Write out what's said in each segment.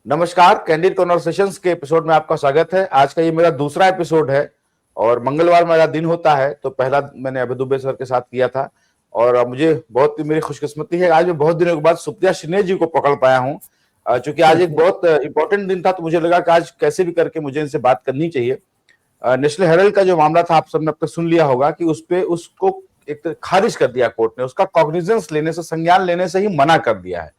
नमस्कार, candid conversations के episode में आपका स्वागत है। आज का ये मेरा दूसरा एपिसोड है और मंगलवार मेरा दिन होता है, तो पहला मैंने अभय दुबे सर के साथ किया था और मुझे बहुत ही मेरी खुशकिस्मती है, आज मैं बहुत दिनों के बाद सुप्रिया शिने जी को पकड़ पाया हूँ। चूंकि आज एक बहुत इंपॉर्टेंट दिन था, तो मुझे लगा कि आज कैसे भी करके मुझे इनसे बात करनी चाहिए। नेशनल हेरल्ड का जो मामला था, आप सबने अब तक सुन लिया होगा कि उसको एक खारिज कर दिया कोर्ट ने, उसका कॉग्निजेंस लेने से, संज्ञान लेने से ही मना कर दिया है।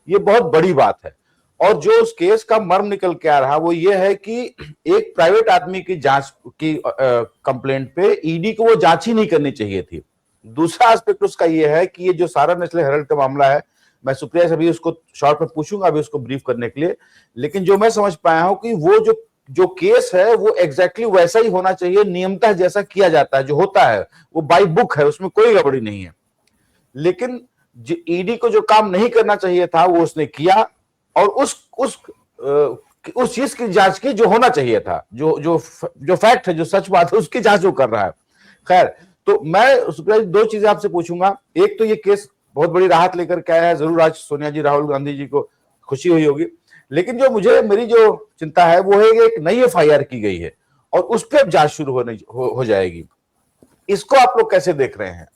ये बहुत बड़ी बात है। और जो उस केस का मर्म निकल के आ रहा वो ये है कि एक प्राइवेट आदमी की जांच की कंप्लेंट पे ईडी को वो जांच ही नहीं करनी चाहिए थी। दूसरा एस्पेक्ट उसका ये है कि ये जो सारा नेशनल हेरल्ड का मामला है, मैं सुप्रिया से भी उसको शॉर्ट में पूछूंगा अभी उसको ब्रीफ करने के लिए, लेकिन जो मैं समझ पाया हूं कि वो जो जो केस है वो एग्जैक्टली वैसा ही होना चाहिए, नियमतः जैसा किया जाता है, जो होता है वो बाई बुक है, उसमें कोई गड़बड़ी नहीं है। लेकिन ईडी को जो काम नहीं करना चाहिए था वो उसने किया और उस चीज की जांच की जो होना चाहिए था, जो फैक्ट है, जो सच बात है, उसकी जांच वो कर रहा है। खैर, तो मैं सुप्रिया जी दो चीजें आपसे पूछूंगा। एक तो ये केस बहुत बड़ी राहत लेकर के आया है, जरूर आज सोनिया जी, राहुल गांधी जी को खुशी हुई होगी, लेकिन जो मेरी जो चिंता है वो है कि एक नई एफआईआर की गई है और उस पर अब जांच शुरू हो जाएगी। इसको आप लोग कैसे देख रहे हैं?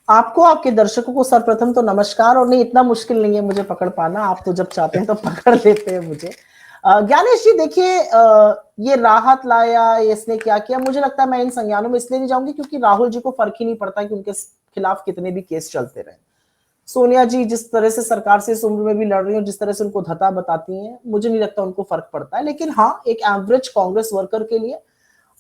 आपको, आपके दर्शकों को सर्वप्रथम तो नमस्कार। और नहीं, इतना मुश्किल नहीं है मुझे पकड़ पाना, आप तो जब चाहते हैं तो पकड़ लेते हैं मुझे। ज्ञानेश जी देखिए, ये राहत लाया, इसने क्या किया, मुझे लगता है मैं इन संज्ञानों में इसलिए नहीं जाऊंगी क्योंकि राहुल जी को फर्क ही नहीं पड़ता कि उनके खिलाफ कितने भी केस चलते रहे। सोनिया जी जिस तरह से सरकार से इस उम्र में भी लड़ रही है, जिस तरह से उनको धता बताती हैं, मुझे नहीं लगता उनको फर्क पड़ता है। लेकिन हाँ, एक एवरेज कांग्रेस वर्कर के लिए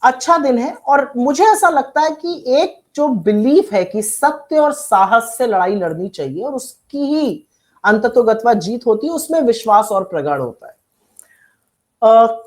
अच्छा दिन है। और मुझे ऐसा लगता है कि एक जो बिलीफ है कि सत्य और साहस से लड़ाई लड़नी चाहिए और उसकी ही अंततोगत्वा जीत होती है, उसमें विश्वास और प्रगाढ़ होता है।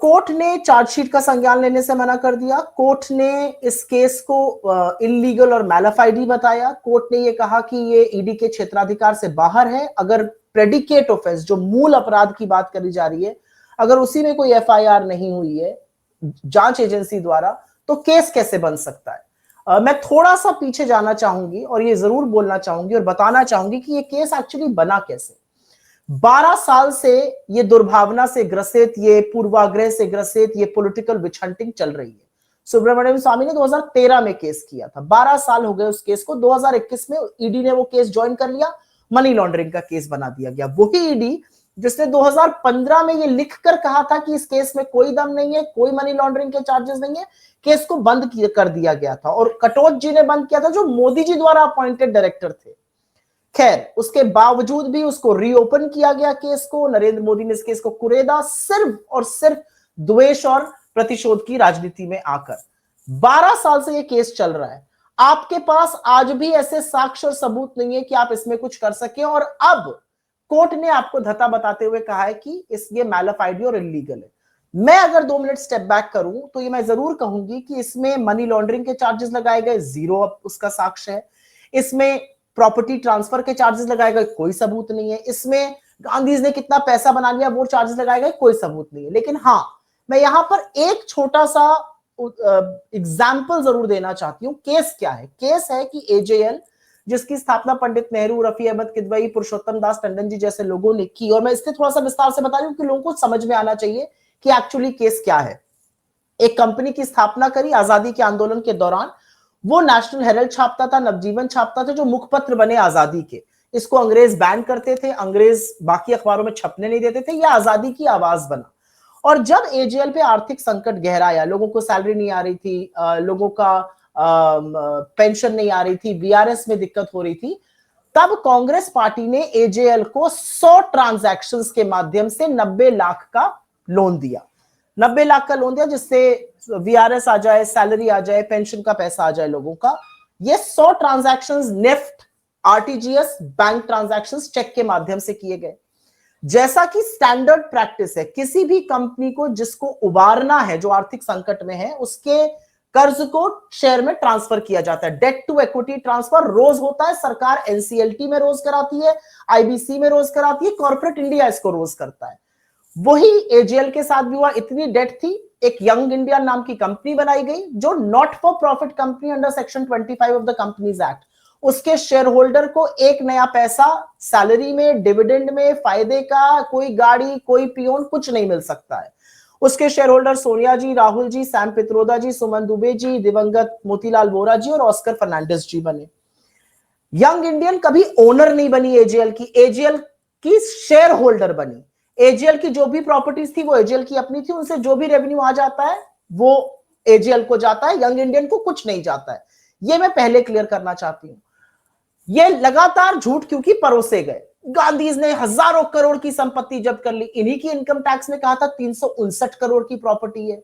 कोर्ट ने चार्जशीट का संज्ञान लेने से मना कर दिया। कोर्ट ने इस केस को इलीगल और मैलाफाइडी बताया। कोर्ट ने यह कहा कि ये ईडी के क्षेत्राधिकार से बाहर है। अगर प्रेडिकेट ऑफेंस, जो मूल अपराध की बात करी जा रही है, अगर उसी में कोई एफआईआर नहीं हुई है जांच एजेंसी द्वारा, तो केस कैसे बन सकता है? मैं थोड़ा सा पीछे जाना चाहूंगी और ये जरूर बोलना चाहूंगी और बताना चाहूंगी कि ये केस एक्चुअली बना कैसे। 12 साल से ये दुर्भावना से ग्रसित, ये पूर्वाग्रह से ग्रसित, ये पॉलिटिकल विच हंटिंग चल रही है। सुब्रमण्यम स्वामी ने 2013 में केस किया था, 12 साल हो गए उस केस को। 2021 में ईडी ने वो केस ज्वाइन कर लिया, मनी लॉन्ड्रिंग का केस बना दिया गया। वही ईडी जिसने 2015 में ये लिखकर कहा था कि इस केस में कोई दम नहीं है, कोई मनी लॉन्ड्रिंग के चार्जेस नहीं है, केस को बंद कर दिया गया था। और कटोच जी ने बंद किया था, जो मोदी जी द्वारा अपॉइंटेड डायरेक्टर थे। खैर, उसके बावजूद भी उसको रीओपन किया गया केस को। नरेंद्र मोदी ने इस केस को कुरेदा, सिर्फ और सिर्फ द्वेष और प्रतिशोध की राजनीति में आकर। 12 साल से ये केस चल रहा है। आपके पास आज भी ऐसे साक्ष्य और सबूत नहीं है कि आप इसमें कुछ कर सके, और अब कोर्ट ने आपको धता बताते हुए कहा है कि ये मैलाफाइडी और इलीगल है। मैं अगर 2 मिनट स्टेप बैक करूं तो ये मैं जरूर कहूंगी कि इसमें मनी लॉन्ड्रिंग के चार्जेस लगाए गए, जीरो उसका साक्ष्य है। इसमें प्रॉपर्टी ट्रांसफर के चार्जेस लगाए गए, कोई सबूत नहीं है। इसमें गांधी ने कितना पैसा बना लिया, वो चार्जेस लगाए गए, कोई सबूत नहीं है। लेकिन हाँ, मैं यहां पर एक छोटा सा एग्जाम्पल जरूर देना चाहती हूं। केस क्या है? केस है कि एजेएल, जिसकी स्थापना पंडित नेहरू, रफी अहमद किदवई, पुरुषोत्तम दास टंडन जी जैसे लोगों ने की, और मैं इसलिए थोड़ा सा विस्तार से बता रही हूं कि लोगों को समझ में आना चाहिए कि एक्चुअली केस क्या है। एक कंपनी की स्थापना करी आजादी के आंदोलन के दौरान। वो नेशनल हेरल्ड छापता था, नवजीवन छापता था, जो मुखपत्र बने आजादी के। इसको अंग्रेज बैन करते थे, अंग्रेज बाकी अखबारों में छपने नहीं देते थे, यह आजादी की आवाज बना। और जब एजेएल पे आर्थिक संकट गहराया, लोगों को सैलरी नहीं आ रही थी, लोगों का पेंशन नहीं आ रही थी, वीआरएस में दिक्कत हो रही थी, तब कांग्रेस पार्टी ने एजेएल को 100 ट्रांजैक्शंस के माध्यम से 90 लाख का लोन दिया। 90 लाख का लोन दिया जिससे वीआरएस आ जाए, सैलरी आ जाए, पेंशन का पैसा आ जाए लोगों का। ये 100 transactions NEFT, RTGS, bank transactions, cheque के माध्यम से किए गए। जैसा कि स्टैंडर्ड प्रैक्टिस है, किसी भी कंपनी को जिसको उबारना है, जो आर्थिक संकट में है, उसके कर्ज को शेयर में ट्रांसफर किया जाता है। डेट टू इक्विटी ट्रांसफर रोज होता है। सरकार एनसीएलटी में रोज कराती है, आईबीसी में रोज कराती है, कॉर्पोरेट इंडिया इसको रोज करता है। वही एजेएल के साथ भी हुआ। इतनी डेट थी, एक यंग इंडिया नाम की कंपनी बनाई गई, जो not for profit company under section 25 of the companies act. उसके शेयर होल्डर को एक नया पैसा सैलरी में, डिविडेंड में, फायदे का, कोई गाड़ी, कोई पियोन, कुछ नहीं मिल सकता है। उसके शेयर होल्डर सोनिया जी, राहुल जी, सैम पित्रोदा जी, सुमन दुबे जी, दिवंगत मोतीलाल वोरा जी और ऑस्कर फर्नांडिस जी बने। यंग इंडियन कभी ओनर नहीं बनी एजेएल की, एजेएल की शेयर होल्डर बनी। एजेएल की जो भी प्रॉपर्टीज थी वो एजेएल की अपनी थी, उनसे जो भी रेवेन्यू आ जाता है वो एजेएल को जाता है, यंग इंडियन को कुछ नहीं जाता है। ये मैं पहले क्लियर करना चाहती हूं। ये लगातार झूठ क्योंकि परोसे गए। गांधीज ने हजारों करोड़ की संपत्ति जब्त कर ली, इन्हीं की इनकम टैक्स ने कहा था 359 करोड़ की प्रॉपर्टी है।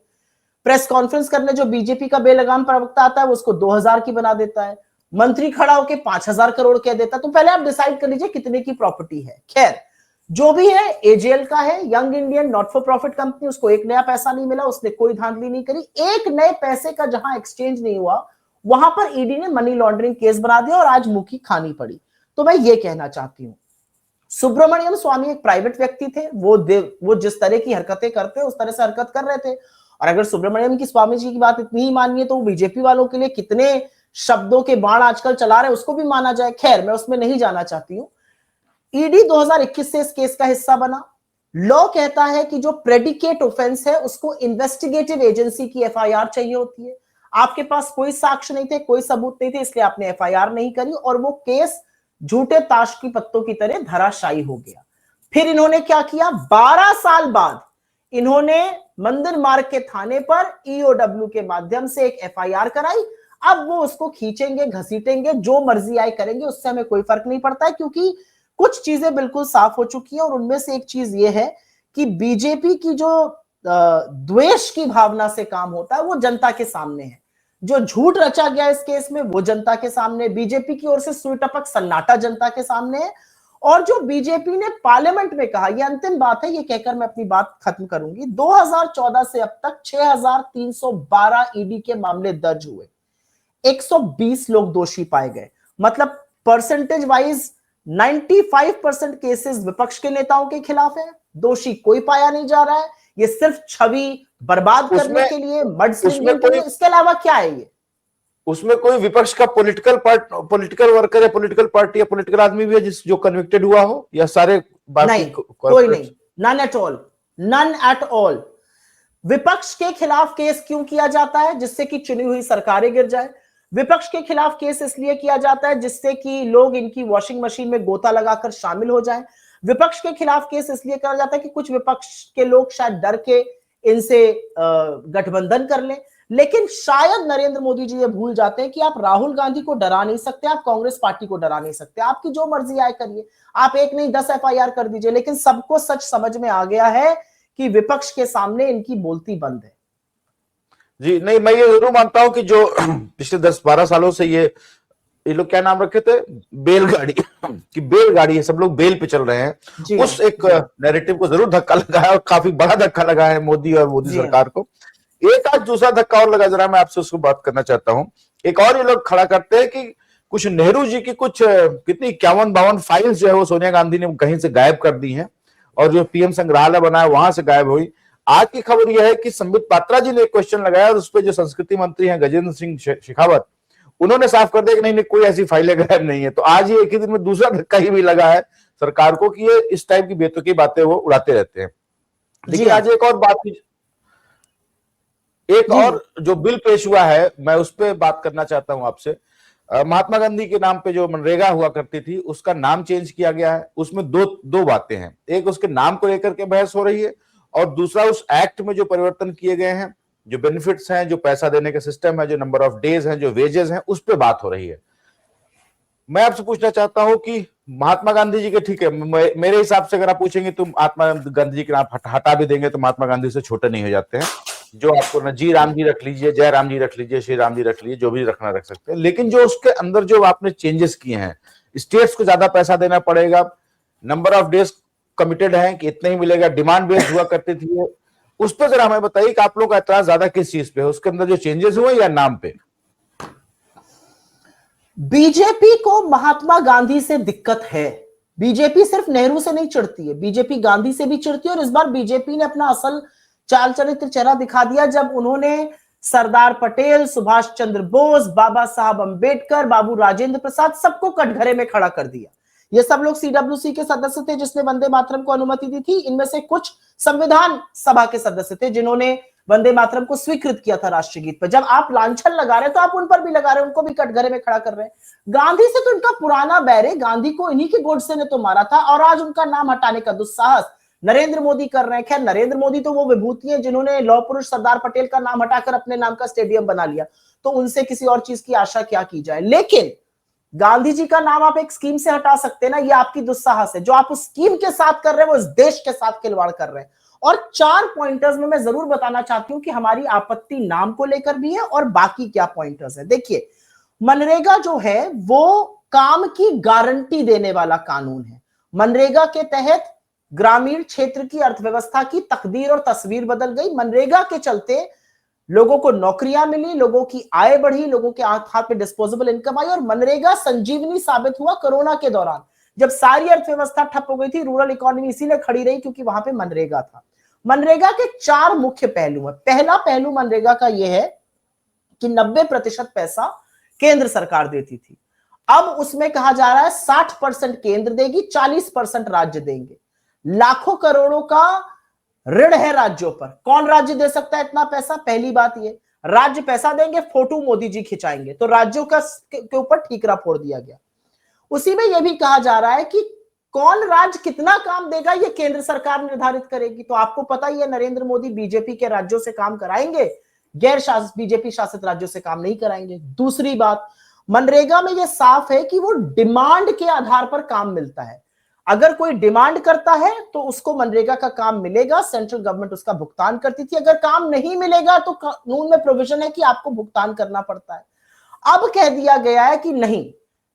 प्रेस कॉन्फ्रेंस करने जो बीजेपी का बेलगाम प्रवक्ता आता है वो उसको 2000 की बना देता है, मंत्री खड़ा होकर 5000 करोड़ कह देता है। तो पहले आप डिसाइड कर लीजिए कितने की प्रॉपर्टी है। खैर जो भी है, एजेएल का है, young Indian not for profit company, उसको एक नया पैसा नहीं मिला, उसने कोई धांधली नहीं करी। एक नए पैसे का जहां एक्सचेंज नहीं हुआ वहां पर ईडी ने मनी लॉन्ड्रिंग केस बना दिया और आज मुंह की खानी पड़ी। तो मैं ये कहना चाहती हूं, सुब्रमण्यम स्वामी एक प्राइवेट व्यक्ति थे, वो जिस तरह की हरकतें करते उस तरह से हरकत कर रहे थे। और अगर सुब्रमण्यम की स्वामी जी की बात इतनी ही मानिए तो बीजेपी वालों के लिए कितने शब्दों के बाण आजकल चला रहे उसको भी माना जाए। खैर मैं उसमें नहीं जाना चाहती हूं। ईडी 2021 से इस केस का हिस्सा बना। लॉ कहता है कि जो प्रेडिकेट ऑफेंस है उसको इन्वेस्टिगेटिव एजेंसी की एफआईआर चाहिए होती है। आपके पास कोई साक्ष्य नहीं थे, कोई सबूत नहीं थे, इसलिए आपने एफआईआर नहीं करी और वो केस झूठे ताश की पत्तों की तरह धराशायी हो गया। फिर इन्होंने क्या किया, 12 साल बाद इन्होंने मंदिर मार्ग के थाने पर ईओडब्ल्यू के माध्यम से एक एफआईआर कराई। अब वो उसको खींचेंगे, घसीटेंगे, जो मर्जी आए करेंगे, उससे हमें कोई फर्क नहीं पड़ता है, क्योंकि कुछ चीजें बिल्कुल साफ हो चुकी है। और उनमें से एक चीज ये है कि बीजेपी की जो द्वेष की भावना से काम होता है वो जनता के सामने है। जो झूठ रचा गया इस केस में वो जनता के सामने, बीजेपी की ओर से सुई टपक सन्नाटा जनता के सामने है। और जो बीजेपी ने पार्लियामेंट में कहा, ये अंतिम बात है, ये कहकर मैं अपनी बात खत्म करूंगी, 2014 से अब तक 6312 ईडी के मामले दर्ज हुए, 120 लोग दोषी पाए गए। मतलब परसेंटेज वाइज 95% केसेस विपक्ष के नेताओं के खिलाफ है, दोषी कोई पाया नहीं जा रहा है। ये सिर्फ छवि बर्बाद करने के लिए, मडस्लिंगिंग के लिए, इसके अलावा क्या है ये? उसमें कोई विपक्ष का पॉलिटिकल वर्कर या पॉलिटिकल पार्टी या पॉलिटिकल आदमी भी है जो कन्विक्टेड हुआ हो, या सारे नहीं, कोई नहीं, none at all, none at all. विपक्ष के खिलाफ केस क्यों किया जाता है? जिससे कि चुनी हुई सरकारें गिर जाए। विपक्ष के खिलाफ केस इसलिए किया जाता है जिससे कि लोग इनकी वॉशिंग मशीन में गोता लगाकर शामिल हो जाएं। विपक्ष के खिलाफ केस इसलिए किया जाता है कि कुछ विपक्ष के लोग शायद डर के इनसे गठबंधन कर लें। लेकिन शायद नरेंद्र मोदी जी ये भूल जाते हैं कि आप राहुल गांधी को डरा नहीं सकते, आप कांग्रेस पार्टी को डरा नहीं सकते। आपकी जो मर्जी आए करिए, आप एक नहीं 10 एफआईआर कर दीजिए, लेकिन सबको सच समझ में आ गया है कि विपक्ष के सामने इनकी बोलती बंद है। जी नहीं, मैं ये जरूर मानता हूं कि जो पिछले 10-12 सालों से ये लोग क्या नाम रखे थे, बेलगाड़ी कि बेलगाड़ी है, सब लोग बेल पे चल रहे हैं, उस एक नैरेटिव को जरूर धक्का लगा है और काफी बड़ा धक्का लगा है मोदी और मोदी सरकार को। एक आज दूसरा धक्का और लगा, जरा मैं आपसे उसको बात करना चाहता हूं। एक और ये लोग खड़ा करते हैं कि कुछ नेहरू जी की कुछ कितनी 51-52 फाइल्स जो है वो सोनिया गांधी ने कहीं से गायब कर दी है, और जो पीएम संग्रहालय बना है वहां से गायब हुई। आज की खबर यह है कि संबित पात्रा जी ने एक क्वेश्चन लगाया और उस पर जो संस्कृति मंत्री हैं गजेंद्र सिंह शेखावत, उन्होंने साफ कर दिया कि नहीं कोई ऐसी फाइलें गायब नहीं है। तो आज ये एक ही दिन में दूसरा धक्का ही भी लगा है सरकार को कि ये इस टाइप की बेतुकी बातें वो उड़ाते रहते हैं। लेकिन आज एक और बात, एक और जो बिल पेश हुआ है, मैं उस पर बात करना चाहता हूं आपसे। महात्मा गांधी के नाम पे जो मनरेगा हुआ करती थी उसका नाम चेंज किया गया है। उसमें दो बातें हैं, एक उसके नाम को लेकर के बहस हो रही है, और दूसरा उस एक्ट में जो परिवर्तन किए गए हैं, जो बेनिफिट्स हैं, जो पैसा देने का सिस्टम है, जो नंबर ऑफ डेज हैं, जो वेजेस हैं, उस पर बात हो रही है। मैं आपसे पूछना चाहता हूं कि महात्मा गांधी जी के, ठीक है, मेरे हिसाब से अगर आप पूछेंगे तो महात्मा गांधी जी के नाम हटा भी देंगे तो महात्मा गांधी से छोटे नहीं हो जाते हैं। जो आपको ना जी राम जी रख लीजिए, जय राम जी रख लीजिए, श्री राम जी रख लीजिए, जो भी रखना रख सकते हैं। लेकिन जो उसके अंदर जो आपने चेंजेस किए हैं, स्टेट्स को ज्यादा पैसा देना पड़ेगा, नंबर ऑफ डेज कमिटेड है कि इतने ही मिलेगा, डिमांड बेस्ड हुआ करती थी, उस पर जरा हमें बताइए कि आप लोगों का एतराज ज्यादा किस चीज पे है, उसके अंदर जो चेंजेस हुए या नाम पे? बीजेपी को महात्मा गांधी से दिक्कत है। बीजेपी सिर्फ नेहरू से नहीं चिढ़ती है, बीजेपी गांधी से भी चिढ़ती है। और इस बार बीजेपी ने अपना असल चाल चरित्र चेहरा दिखा दिया जब उन्होंने सरदार पटेल, सुभाष चंद्र बोस, बाबा साहब अंबेडकर, बाबू राजेंद्र प्रसाद, सबको कटघरे में खड़ा कर दिया। ये सब लोग सीडब्ल्यूसी के सदस्य थे जिसने वंदे मातरम को अनुमति दी थी। इनमें से कुछ संविधान सभा के सदस्य थे जिन्होंने वंदे मातरम को स्वीकृत किया था राष्ट्रीय गीत पर। जब आप लांछन लगा रहे हैं तो आप उन पर भी लगा रहे हैं, उनको भी कटघरे में खड़ा कर रहे हैं। गांधी से तो इनका पुराना बैर है, गांधी को इन्हीं के गोडसे ने तो मारा था और आज उनका नाम हटाने का दुस्साहस नरेंद्र मोदी कर रहे हैं। खैर, नरेंद्र मोदी तो वो विभूति है जिन्होंने लौह पुरुष सरदार पटेल का नाम हटाकर अपने नाम का स्टेडियम बना लिया, तो उनसे किसी और चीज की आशा क्या की जाए। लेकिन गांधी जी का नाम आप एक स्कीम से हटा सकते हैं ना, ये आपकी दुस्साहस है। जो आप उस स्कीम के साथ कर रहे हैं वो इस देश के साथ खिलवाड़ कर रहे हैं। और 4 पॉइंटर्स में मैं जरूर बताना चाहती हूं कि हमारी आपत्ति नाम को लेकर भी है और बाकी क्या पॉइंटर्स है। देखिए, मनरेगा जो है वो काम की गारंटी देने वाला कानून है। मनरेगा के तहत ग्रामीण क्षेत्र की अर्थव्यवस्था की तकदीर और तस्वीर बदल गई। मनरेगा के चलते लोगों को नौकरियां मिली, लोगों की आय बढ़ी, लोगों के हाथ में डिस्पोजेबल इनकम आई और मनरेगा संजीवनी साबित हुआ कोरोना के दौरान, जब सारी अर्थव्यवस्था ठप हो गई थी। रूरल इकोनॉमी इसीलिए खड़ी रही क्योंकि वहां पे मनरेगा था। मनरेगा के 4 मुख्य पहलू हैं। पहला पहलू मनरेगा का यह है कि 90% पैसा केंद्र सरकार देती थी। अब उसमें कहा जा रहा है 60% केंद्र देगी, 40% राज्य देंगे। लाखों करोड़ों का ऋण है राज्यों पर। कौन राज्य दे सकता है इतना पैसा? पहली बात ये, राज्य पैसा देंगे, फोटो मोदी जी खिंचाएंगे, तो राज्यों का के ऊपर ठीकरा फोड़ दिया गया। उसी में यह भी कहा जा रहा है कि कौन राज्य कितना काम देगा ये केंद्र सरकार निर्धारित करेगी। तो आपको पता ही है, नरेंद्र मोदी बीजेपी के राज्यों से काम कराएंगे, गैर शासित बीजेपी शासित राज्यों से काम नहीं कराएंगे। दूसरी बात, मनरेगा में यह साफ है कि वो डिमांड के आधार पर काम मिलता है। अगर कोई डिमांड करता है तो उसको मनरेगा का काम मिलेगा, सेंट्रल गवर्नमेंट उसका भुगतान करती थी। अगर काम नहीं मिलेगा तो कानून में प्रोविजन है कि आपको भुगतान करना पड़ता है। अब कह दिया गया है कि नहीं,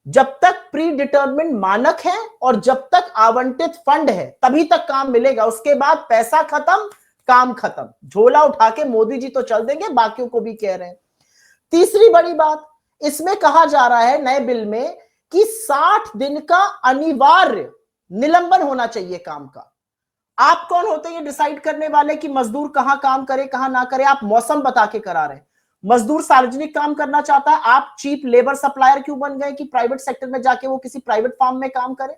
जब तक प्री डिटर्मिन्ड मानक है और जब तक आवंटित फंड है तभी तक काम मिलेगा, उसके बाद पैसा खत्म, काम खत्म। झोला उठा के मोदी जी तो चल देंगे, बाकियों को भी कह रहे हैं। तीसरी बड़ी बात, इसमें कहा जा रहा है नए बिल में कि 60 दिन का अनिवार्य निलंबन होना चाहिए काम का। आप कौन होते हैं ये डिसाइड करने वाले कि मजदूर कहां काम करे कहां ना करे? आप मौसम बता के करा रहे हैं। मजदूर सार्वजनिक काम करना चाहता है, आप चीप लेबर सप्लायर क्यों बन गए कि प्राइवेट सेक्टर में जाके वो किसी प्राइवेट फार्म में काम करे?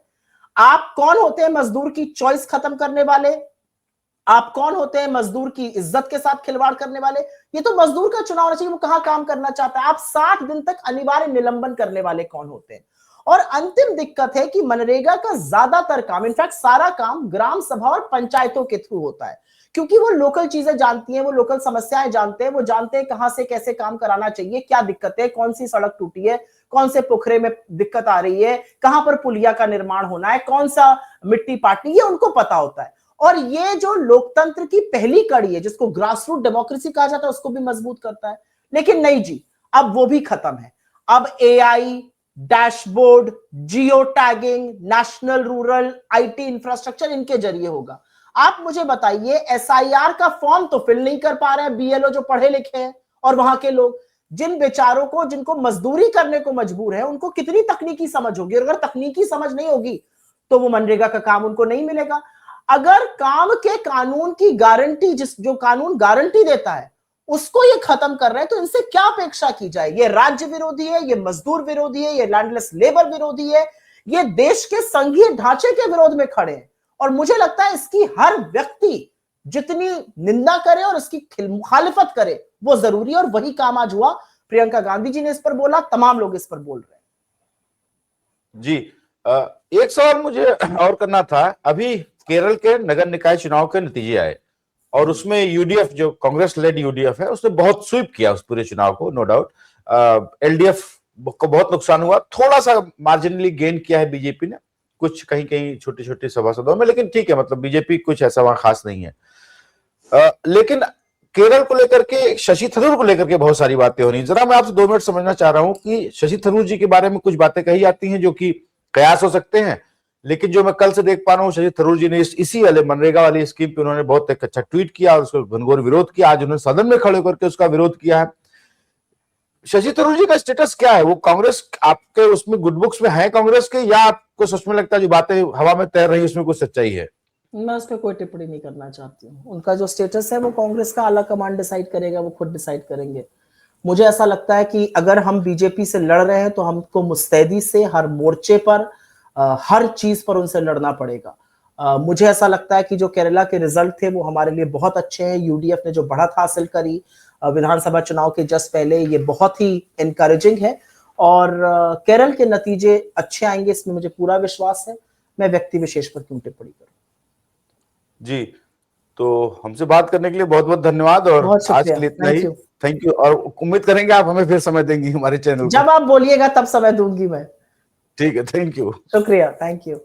आप कौन होते हैं मजदूर की चॉइस खत्म करने वाले? आप कौन होते हैं मजदूर की इज्जत के साथ खिलवाड़ करने वाले? ये तो मजदूर का चुनाव होना चाहिए, वो कहां काम करना चाहता है। आप 60 दिन तक अनिवार्य निलंबन करने वाले कौन होते हैं? और अंतिम दिक्कत है कि मनरेगा का ज्यादातर काम, इनफैक्ट सारा काम ग्राम सभा और पंचायतों के थ्रू होता है, क्योंकि वो लोकल चीजें जानती हैं, वो लोकल समस्याएं जानते हैं, वो जानते हैं कहां से कैसे काम कराना चाहिए, क्या दिक्कत है, कौन सी सड़क टूटी है, कौन से पोखरे में दिक्कत आ रही है, कहां पर पुलिया का निर्माण होना है, कौन सा मिट्टी पाटनी, ये उनको पता होता है। और ये जो लोकतंत्र की पहली कड़ी है जिसको ग्रासरूट डेमोक्रेसी कहा जाता है, उसको भी मजबूत करता है। लेकिन नहीं जी, अब वो भी खत्म है। अब AI, dashboard, geo tagging, national rural IT infrastructure इनके जरिए होगा। आप मुझे बताइए, एसआईआर का फॉर्म तो फिल नहीं कर पा रहे हैं बीएलओ जो पढ़े लिखे हैं, और वहां के लोग जिन बेचारों को, जिनको मजदूरी करने को मजबूर है, उनको कितनी तकनीकी समझ होगी? और अगर तकनीकी समझ नहीं होगी तो वो मनरेगा का काम उनको नहीं मिलेगा। अगर काम के कानून की गारंटी, जो कानून गारंटी देता है उसको ये खत्म कर रहे हैं, तो इनसे क्या अपेक्षा की जाए? ये राज्य विरोधी है, ये मजदूर विरोधी है, ये लैंडलेस लेबर विरोधी है, ये देश के संघीय ढांचे के विरोध में खड़े हैं। और मुझे लगता है इसकी हर व्यक्ति जितनी निंदा करे और इसकी मुखालिफत करे वो जरूरी है, और वही काम आज हुआ। प्रियंका गांधी जी ने इस पर बोला, तमाम लोग इस पर बोल रहे हैं। जी, एक सवाल मुझे और करना था। अभी केरल के नगर निकाय चुनाव के नतीजे आए और उसमें यूडीएफ, जो कांग्रेस लेड यूडीएफ है, उसने बहुत स्वीप किया उस पूरे चुनाव को, नो डाउट। एलडीएफ को बहुत नुकसान हुआ, थोड़ा सा मार्जिनली गेन किया है बीजेपी ने, कुछ कहीं कहीं छोटे छोटे सभासदों में, लेकिन ठीक है, मतलब बीजेपी कुछ ऐसा वहां खास नहीं है। लेकिन केरल को लेकर के, शशि थरूर को लेकर के बहुत सारी बातें हो रही हैं। जरा मैं आपसे 2 मिनट समझना चाह रहा हूं कि शशि थरूर जी के बारे में कुछ बातें कही जाती हैं जो कि कयास हो सकते हैं, लेकिन जो मैं कल से देख पा रहा हूँ, शशि थरूर जी ने इसी वाले मनरेगा वाली स्कीम पे उन्होंने बहुत एक अच्छा ट्वीट किया और उसको घनघोर विरोध किया। आज उन्होंने सदन में खड़े होकर के उसका विरोध किया है। शशि थरूर जी का स्टेटस क्या है? वो कांग्रेस आपके उसमें गुड बुक्स में है कांग्रेस के, या आपको सच में लगता है जो बातें हवा में तैर रही है उसमें कुछ सच्चाई है? मैं उस पर कोई टिप्पणी नहीं करना चाहती हूँ। उनका जो स्टेटस है वो कांग्रेस का आला कमान डिसाइड करेगा, वो खुद डिसाइड करेंगे। मुझे ऐसा लगता है कि अगर हम बीजेपी से लड़ रहे हैं तो हमको मुस्तैदी से हर मोर्चे पर हर चीज पर उनसे लड़ना पड़ेगा। मुझे ऐसा लगता है कि जो केरला के रिजल्ट थे वो हमारे लिए बहुत अच्छे हैं। यूडीएफ ने जो बढ़त हासिल करी विधानसभा चुनाव के जस्ट पहले, ये बहुत ही इनकरेजिंग है और केरल के नतीजे अच्छे आएंगे, इसमें मुझे पूरा विश्वास है। मैं व्यक्ति विशेष पर क्यों टिप्पणी करूं। जी, तो हमसे बात करने के लिए बहुत बहुत धन्यवाद और बहुत आज शुक्रिया, के लिए इतना thank he. You. Thank you और उम्मीद करेंगे आप हमें फिर समय देंगी हमारे चैनल जब को। आप बोलिएगा तब समय दूंगी मैं। ठीक है, थैंक यू। शुक्रिया, थैंक यू।